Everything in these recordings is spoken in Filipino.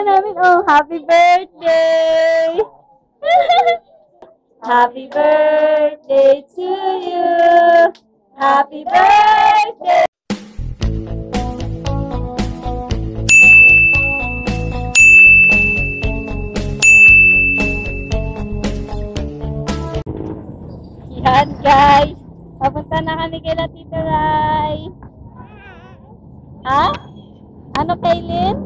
Namin, oh, happy birthday! Happy birthday to you! Happy birthday! Yan guys, papunta na kami kila Tito Rai. Ha? Ano, Kaylin?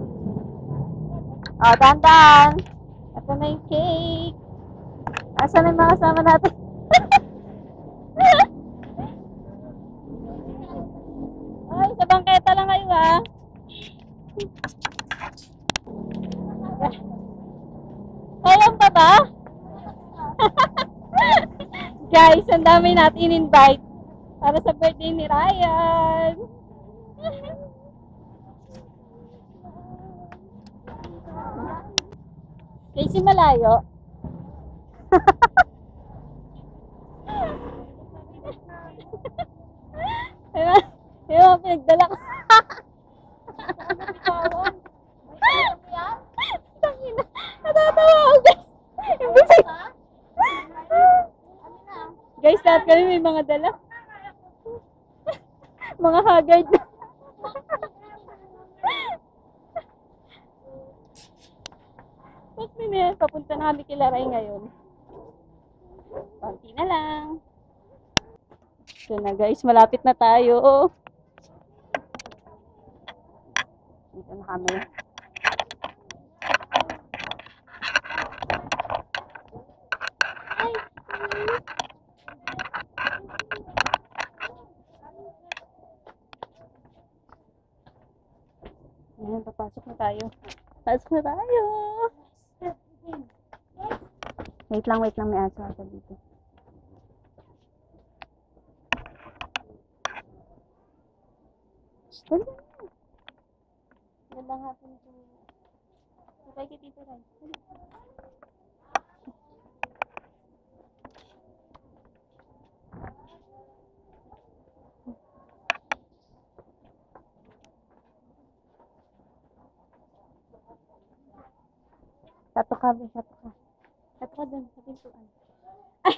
Oh, dandan. Ito na yung cake. Asan na yung mga kasama natin? Ay, sa bangketa lang kayo ah. Kaya pa ba? Guys, ang dami natin invite para sa birthday ni Ryan. Kasi malayo. Ewan, pinagdala ko. Natatawa ako, guys. Guys, lahat kami may mga dala. Mga haggard na. Ba't minil? Papunta na kami kila Ray ngayon. Konti na lang. So na guys, malapit na tayo. Dito na kami. Ayan, papasok na tayo. Pasok na tayo. Wait lang, may aso ako dito. Dali na. Ganda nga po nito. Sabay kay Tito Rai. Sato ka. Sato ka dun sa pintuan. Ay!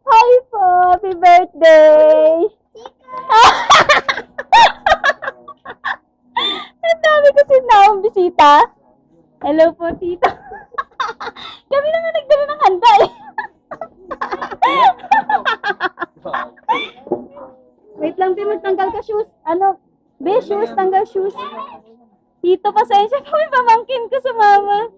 Hi po! Happy birthday! Ang dami kasi na akong bisita. Hello po, Tito. Kami na nga nagdala ng handa eh. Wait lang, Tim, magtanggal ka shoes. Ano? Be, shoes, tanggal shoes. Tito, pasensya kami, pamangkin ko sa mama.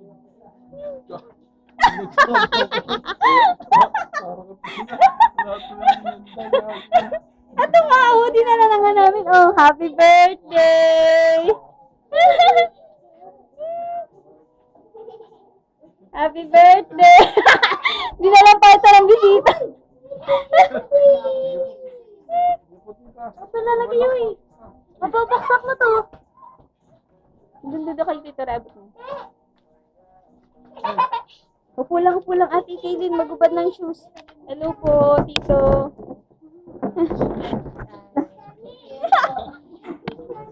Ito nga, dinala na nga namin. Oh, happy birthday! Happy birthday! Dinala pa ito ng bisita. Ito lalagay yun eh. Mapapaksak na to. Doon kay Tito Rabbit mo. Upo lang Ate Kaylin, magubad ng shoes. Hello po, Tito.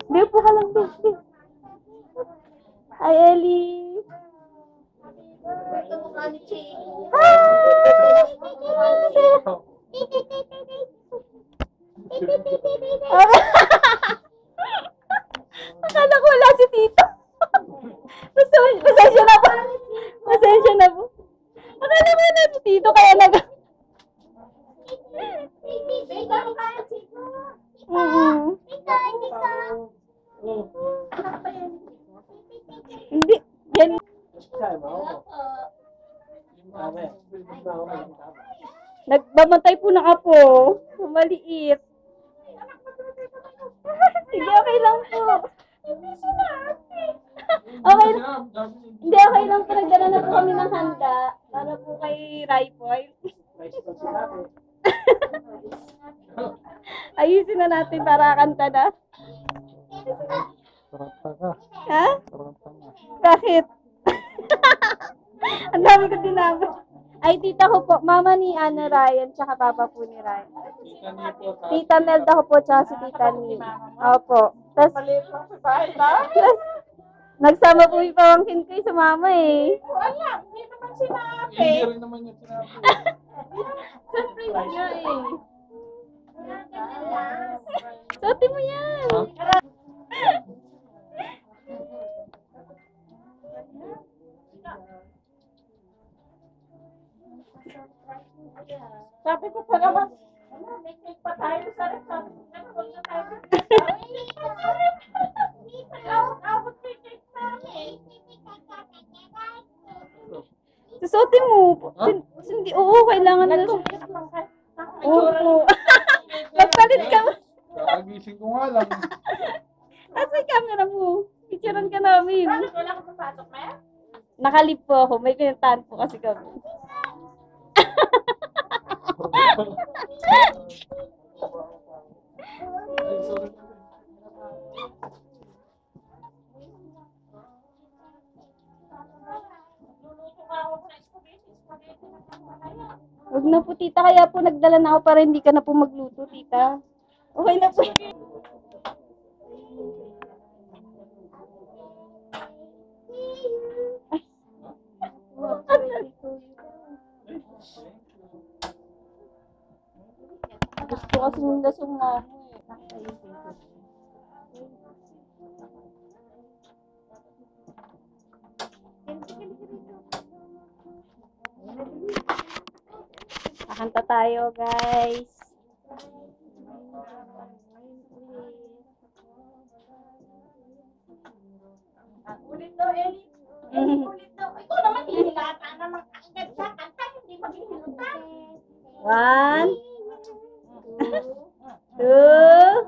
Di, upo ka lang, Tito. Hi, Ellie. Ito mukha ni Chi. Akala ko wala si Tito. Pasensya na po. Akala ko wala si Tito kaya Hindi. Yan. Nagbabantay po ng apo. Maliit. Sige, okay lang po. Okay lang. Hindi, okay lang po. Nagdala na po kami ng handa. Para po kay Raipoy. Ayusin na natin para kanta na. Taranta ka. Ha? Taranta na. Bakit? Ang dami ko dinamay. Ay, tita ko po. Mama ni Ryan, tsaka papa po ni Ryan. Tita Melda ko po, tsaka si Tita Ni. Opo. Tapos, nagsama po yung pamangkin ko sa mama eh. Wala, hindi naman sinabi. Hindi rin naman yung sinabi. Surprise nga eh. Suotin mo yan. Sabi ko pa naman, may cake pa tayo sa rep. Sabi ko, huwag na tayo. Abot may cake namin. Susuotin mo. Hindi, oo, kailangan na. Oo. Magpalit ka mo. Kakagising ko nga lang. Asa yung camera mo? Picturean ka namin. Bakit wala ka pasasok, Mel? Nakalip po ako. May pinuntahan po kasi kami. Luluto ka ako ng spaghetti na pangmalaya. Huwag na po, tita. Kaya po nagdala na ako para hindi ka na po magluto, tita. Okay na po. Gusto kasi ng lasong nga ako eh. Kakanta tayo, guys. Ulit daw, Eli. Eli, ulit daw. Ikaw naman, hinilata naman. Ang ganda, kanta, hindi maghihilutan. 1, 2,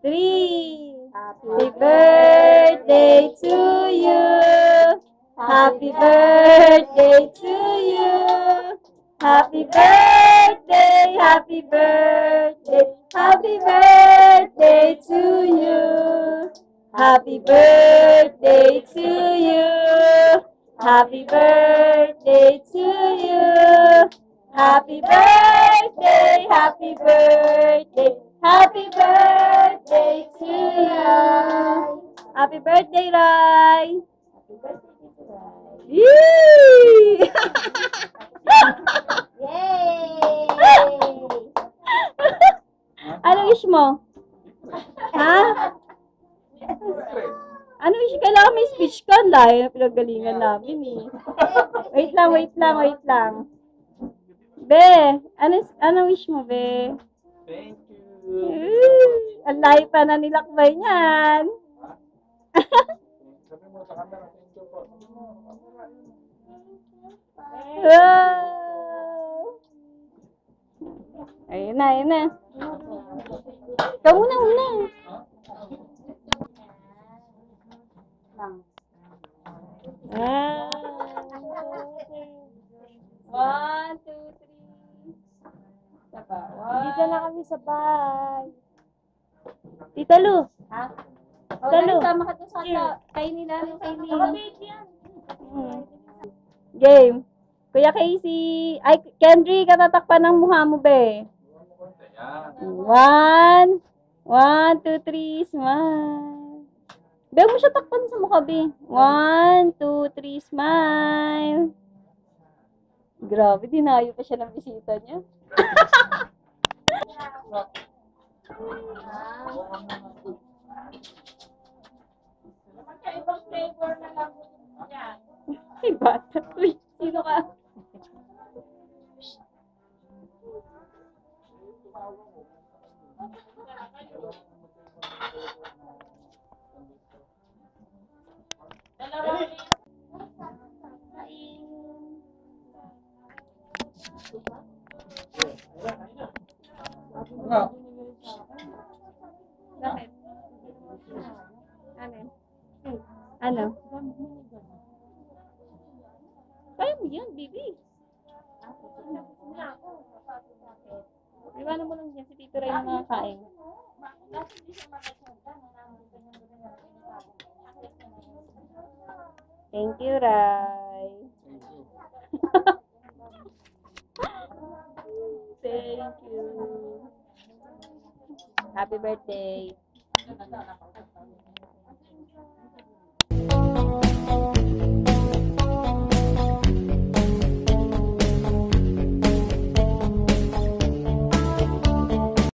3. Happy birthday to you. Happy birthday to you. Happy birthday, happy birthday, happy birthday to you. Happy birthday to you. Happy birthday to you. Happy birthday, happy birthday, happy birthday to you. Happy birthday, Rai. Happy birthday to Rai. Yay! Yay! Ano wish mo? Ha? Ano wish? Kailangan may speech ka. Layo na pinagalingan namin eh. Wait lang. Be, ano wish mo, Be? Thank you. Ang layo pa na nilakbay niyan. Sabi mo sa camera, thank you po. Wow! Ayun na. Ikaw muna. Ah. 1, 2, 3. Saka, dito na kami sa bahay. Tita Lu. Ha? Tita Lu. Sama ka doon sa kainin namin sa Game. Kuya Casey. Ay, Kendry, katatakpan ng mukha mo, be. 1, 2, 3, smile. Be, mo siya takpan sa mukha, be. 1, 2, 3, smile. Grabe, dinayo pa siya ng bisita niya. Magkaibang flavor na lang yan. Ay, bata. Uy, sino ka? Dalawa. Nga. Bakit? Ano? Kaya mo yan, baby. Iwanan mo lang yan si Tito Ray na makakain. Thank you, Ray. Thank you. Thank you. Happy birthday.